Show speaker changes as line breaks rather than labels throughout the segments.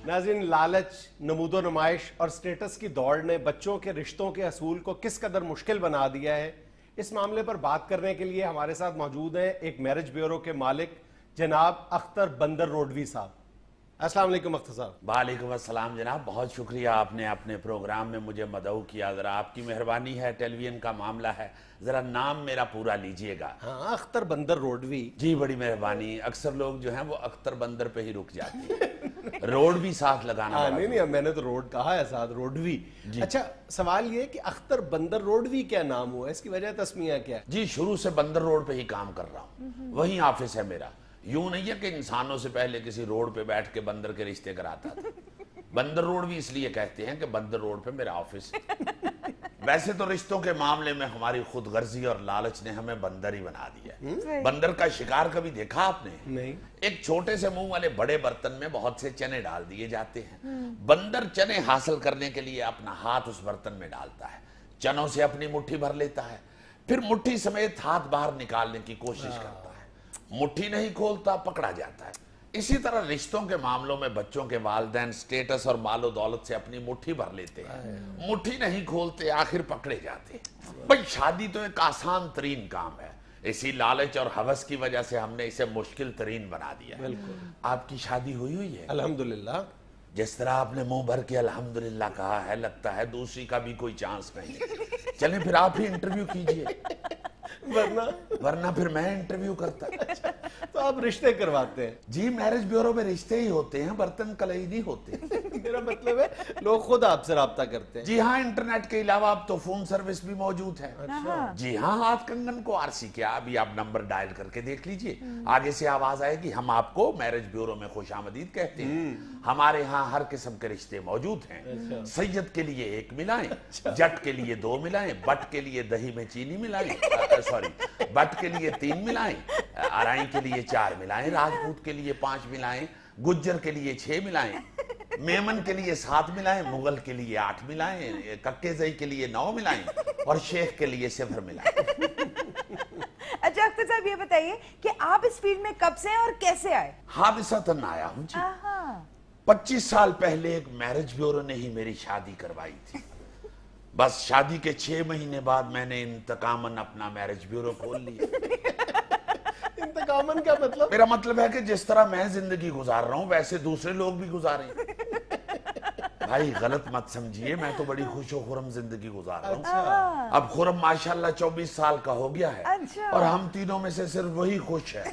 ناظرین، لالچ، نمود و نمائش اور سٹیٹس کی دوڑ نے بچوں کے رشتوں کے حصول کو کس قدر مشکل بنا دیا ہے، اس معاملے پر بات کرنے کے لیے ہمارے ساتھ موجود ہیں ایک میرج بیورو کے مالک جناب اختر بندر روڈوی صاحب۔ السلام علیکم اختر صاحب۔
وعلیکم السلام جناب، بہت شکریہ آپ نے اپنے پروگرام میں مجھے مدعو کیا۔ ذرا آپ کی مہربانی ہے، ٹیلی ویژن کا معاملہ ہے، ذرا نام میرا پورا لیجئے گا۔
ہاں، اختر بندر روڈوی۔
جی بڑی مہربانی۔ اکثر لوگ جو ہیں وہ اختر بندر پہ ہی رک جاتے ہیں، روڈ بھی ساتھ لگانا۔
نہیں، میں نے تو روڈ کہا ہے ساتھ، روڈوی۔ اچھا، سوال یہ کہ اختر بندر روڈوی کیا نام ہوا، اس کی وجہ تسمیہ کیا ہے؟
جی شروع سے بندر روڈ پہ ہی کام کر رہا ہوں، وہیں آفس ہے میرا۔ یوں نہیں ہے کہ انسانوں سے پہلے کسی روڈ پہ بیٹھ کے بندر کے رشتے کراتا تھا۔ بندر روڈ بھی اس لیے کہتے ہیں کہ بندر روڈ پہ میرا آفس ہے۔ ویسے تو رشتوں کے معاملے میں ہماری خود غرضی اور لالچ نے ہمیں بندر ہی بنا دیا۔ بندر کا شکار کبھی دیکھا آپ نے؟
نہیں۔
ایک چھوٹے سے منہ والے بڑے برتن میں بہت سے چنے ڈال دیے جاتے ہیں۔ بندر چنے حاصل کرنے کے لیے اپنا ہاتھ اس برتن میں ڈالتا ہے، چنوں سے اپنی مٹھی بھر لیتا ہے، پھر مٹھی سمیت ہاتھ باہر نکالنے کی کوشش کرتا ہے، مٹھی نہیں کھولتا، پکڑا جاتا ہے۔ اسی طرح رشتوں کے معاملوں میں بچوں کے والدین سٹیٹس اور مال و دولت سے اپنی مٹھی بھر لیتے ہیں، مٹھی نہیں کھولتے، آخر پکڑے جاتے ہیں۔ بھئی شادی تو ایک آسان ترین کام ہے، اسی لالچ اور ہوس کی وجہ سے ہم نے اسے مشکل ترین بنا دیا ہے۔ آپ کی شادی ہوئی ہے؟
الحمدللہ۔
جس طرح آپ نے منہ بھر کے الحمدللہ کہا ہے، لگتا ہے دوسری کا بھی کوئی چانس نہیں ہے۔ چلیں پھر آپ ہی انٹرویو کیجئے، ورنہ پھر میں انٹرویو کرتا۔
تو آپ رشتے کرواتے ہیں؟
جی میرج بیورو میں رشتے ہی ہوتے ہیں، برتن کلئی نہیں ہوتے۔
میرا مطلب ہے لوگ خود آپ سے رابطہ کرتے ہیں؟
جی ہاں، انٹرنیٹ کے علاوہ اب تو فون سروس بھی موجود ہے۔ جی ہاں، ہاتھ کنگن کو آرسی کیا، ابھی آپ نمبر ڈائل کر کے دیکھ لیجئے، آگے سے آواز آئے گی۔ ہم آپ کو میرج بیورو میں خوش آمدید کہتے ہیں۔ ہمارے ہاں ہر قسم کے رشتے موجود ہیں۔ سید کے لیے 1 ملائیں، جٹ کے لیے 2 ملائیں، بٹ کے لیے دہی میں چینی ملائیں، بٹ کے لیے 3 ملائیں، آرائیں کے لیے 4 ملائیں، راجپوت کے لیے 5 ملائیں، گجر کے لیے 6 ملائیں، میمن کے لیے 7 ملائیں، مغل کے لیے 8 ملائیں، ککے زئی کے لیے 9 ملائیں، اور شیخ کے لیے 0 ملائیں۔
اچھا اختر صاحب یہ بتائیے کہ آپ اس فیلڈ میں کب سے اور کیسے آئے؟
حادثتاً آیا ہوں جی۔ 25 سال پہلے ایک میرج بیورو نے ہی میری شادی کروائی تھی۔ بس شادی کے 6 مہینے بعد میں نے انتقاماً اپنا میرج بیورو کھول لیا۔
انتقاماً کیا مطلب؟
میرا مطلب ہے کہ جس طرح میں زندگی گزار رہا ہوں ویسے دوسرے لوگ بھی گزاریں۔ بھائی غلط مت سمجھیے، میں تو بڑی خوش و خرم زندگی گزار رہا ہوں۔ اب خرم ماشاءاللہ 24 سال کا ہو گیا ہے، اور ہم تینوں میں سے صرف وہی خوش ہے۔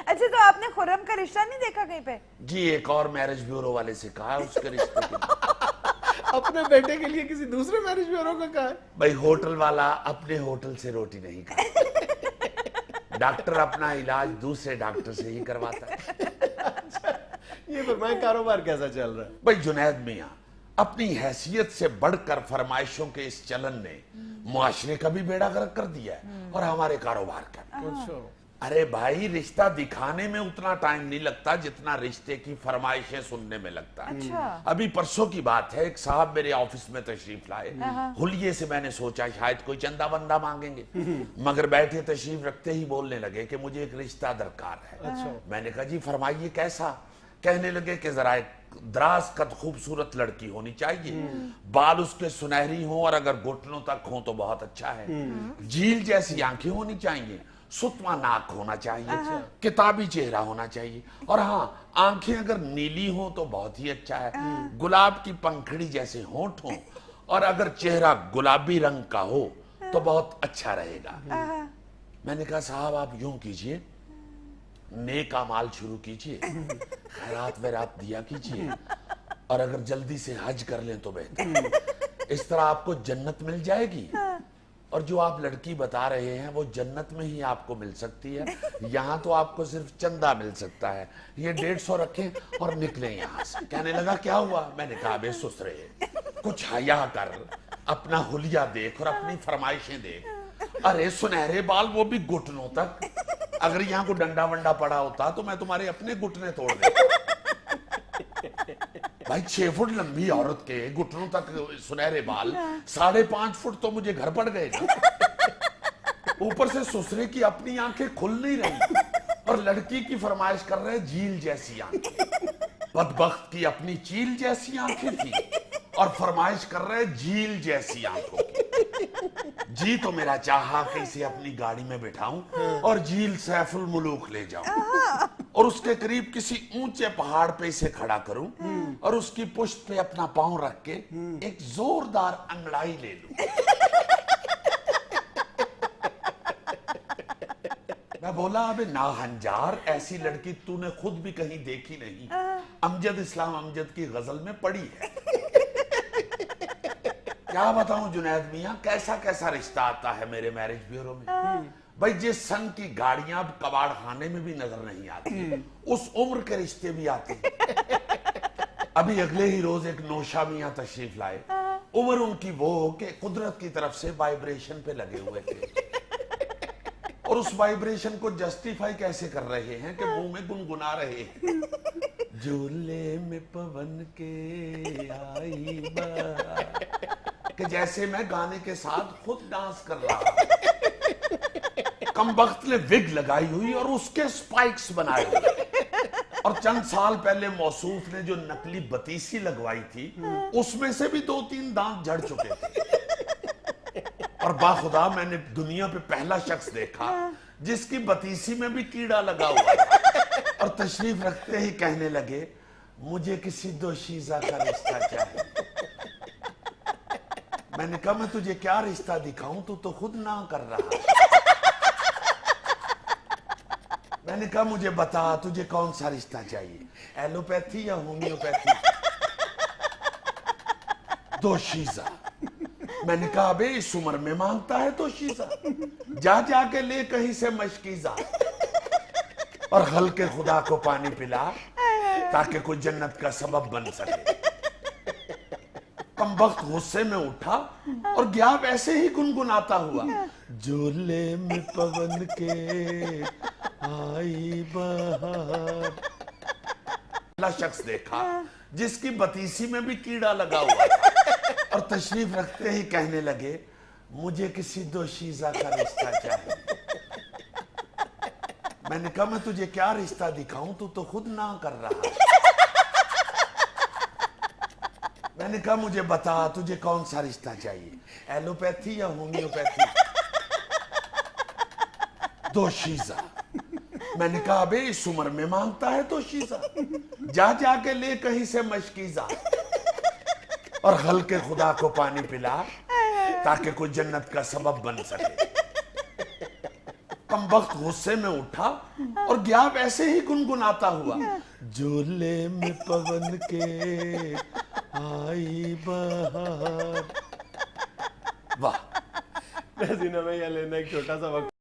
اچھا تو آپ نے خرم کا رشتہ نہیں دیکھا کہیں پہ؟
جی ایک اور میرج بیورو والے سے کہا ہے اس کے رشتے کے لیے۔
اپنے بیٹے کے لیے کسی دوسرے میرج بیورو کا کہا ہے؟
بھائی ہوٹل والا اپنے ہوٹل سے روٹی نہیں کھاتا، ڈاکٹر اپنا علاج دوسرے ڈاکٹر سے ہی کرواتا ہے۔
یہ فرمائیں کاروبار کیسا چل رہا ہے؟
بھئی جنید میاں، اپنی حیثیت سے بڑھ کر فرمائشوں کے اس چلن نے معاشرے کا بھی بیڑا غرق کر دیا ہے، اور ہمارے کاروبار کا بھی۔ ارے بھائی رشتہ دکھانے میں اتنا ٹائم نہیں لگتا جتنا رشتے کی فرمائشیں سننے میں لگتا ہے۔ ابھی پرسوں کی بات ہے، ایک صاحب میرے آفس میں تشریف لائے، حلیے سے میں نے سوچا شاید کوئی چندہ بندہ مانگیں گے، مگر بیٹھے تشریف رکھتے ہی بولنے لگے کہ مجھے ایک رشتہ درکار ہے۔ میں نے کہا جی فرمائیے کیسا؟ کہنے لگے کہ ذرا ایک دراز قد خوبصورت لڑکی ہونی چاہیے، بال اس کے سنہری ہوں اور اگر گھٹنوں تک ہوں تو بہت اچھا ہے، جھیل جیسی آنکھیں ہونی چاہیے، ستواں ناک ہونا چاہیے، کتابی چہرہ ہونا چاہیے، اور ہاں آنکھیں اگر نیلی ہوں تو بہت ہی اچھا ہے، گلاب کی پنکھڑی جیسے ہونٹ ہوں، اور اگر چہرہ گلابی رنگ کا ہو تو بہت اچھا رہے گا۔ میں نے کہا صاحب آپ یوں کیجئے، نیک اعمال شروع کیجئے، خیرات ویرات دیا کیجئے، اور اگر جلدی سے حج کر لیں تو بہتر، اس طرح آپ کو جنت مل جائے گی، اور جو آپ لڑکی بتا رہے ہیں وہ جنت میں ہی آپ کو مل سکتی ہے، یہاں تو آپ کو صرف چندہ مل سکتا ہے، یہ 150 رکھیں اور نکلیں یہاں سے۔ کہنے لگا کیا ہوا؟ میں نے کہا بے سسرے کچھ حیا کر، اپنا حلیہ دیکھ اور اپنی فرمائشیں دیکھ۔ ارے سنہرے بال وہ بھی گھٹنوں تک، اگر یہاں کو ڈنڈا ونڈا پڑا ہوتا تو میں تمہارے اپنے گھٹنے توڑ دیتا۔ بھائی 6 فٹ لمبی عورت کے گھٹنوں تک سنہرے بال، 5.5 فٹ تو مجھے گھر پڑ گئے نا، اوپر سے سسرے کی اپنی آنکھیں کھل نہیں رہی۔ اور لڑکی کی فرمائش کر رہے جھیل جیسی آنکھیں. بدبخت کی اپنی چیل جیسی آنکھیں تھی اور فرمائش کر رہے جھیل جیسی آنکھوں کی. جی تو میرا چاہا کہ اسے اپنی گاڑی میں بٹھاؤں اور جھیل سیف الملوک لے جاؤں اور اس کے قریب کسی اونچے پہاڑ پہ اسے کھڑا کروں اور اس کی پشت پہ اپنا پاؤں رکھ کے ایک زوردار انگڑائی لے لوں. میں بولا ابے ناہنجار ایسی لڑکی تو نے خود بھی کہیں دیکھی نہیں. امجد اسلام امجد کی غزل میں پڑی ہے. کیا بتاؤں جنید میاں کیسا کیسا رشتہ آتا ہے میرے میرج بیورو میں. بھائی جس سن کی گاڑیاں اب کباڑ خانے میں بھی نظر نہیں آتی اس عمر کے رشتے بھی آتے. ابھی اگلے ہی روز ایک نوشا میاں تشریف لائے. عمر ان کی وہ کہ قدرت کی طرف سے وائبریشن پہ لگے ہوئے تھے اور اس وائبریشن کو جسٹیفائی کیسے کر رہے ہیں کہ منہ میں گنگنا رہے ہیں. جھولے میں پون کے آئی بہار کہ جیسے میں گانے کے ساتھ خود ڈانس کر رہا ہوں. کمبخت نے وگ لگائی ہوئی اور اس کے سپائکس بنائے ہوئے اور چند سال پہلے موصوف نے جو نقلی بتیسی لگوائی تھی اس میں سے بھی 2-3 دانت جھڑ چکے تھے. اور باخدا میں نے دنیا پہ پہلا شخص دیکھا جس کی بتیسی میں بھی کیڑا لگا ہوا ہے اور تشریف رکھتے ہی کہنے لگے مجھے کسی دوشیزہ کا رشتہ چاہیے. میں نے کہا میں تجھے کیا رشتہ دکھاؤں تو خود نہ کر رہا. میں نے کہا مجھے بتا تجھے کون سا رشتہ چاہیے ایلوپیتھی یا ہومیوپیتھی. دوشیزہ. میں نے کہا بے اس عمر میں مانگتا ہے دوشیزہ جا جا کے لے کہیں سے مشکیزہ اور ہلکے خدا کو پانی پلا تاکہ کوئی جنت کا سبب بن سکے. کمبخت غصے میں اٹھا اور گیا ویسے ہی گنگناتا ہوا جھولے میں پون کے آئی بہار. پہلا شخص دیکھا جس کی بتیسی میں بھی کیڑا لگا ہوا ہے اور تشریف رکھتے ہی کہنے لگے مجھے کسی دوشیزہ کا رشتہ چاہیے. میں نے کہا میں تجھے کیا رشتہ دکھاؤں تو خود نہ کر رہا. میں نے کہا مجھے بتا تجھے کون سا رشتہ چاہیے ایلوپیتھی یا ہومیوپیتھی. دوشیزہ. میں نے کہا بے اس عمر میں مانگتا ہے دوشیزہ جا جا کے لے کہیں سے مشکیزہ اور ہلکے خدا کو پانی پلا تاکہ کوئی جنت کا سبب بن سکے. کمبخت غصے میں اٹھا اور گیا ویسے ہی گنگناتا ہوا جھولے میں پون کے آئی بہار. واہ.
میں یہ لینا ایک چھوٹا سا وقت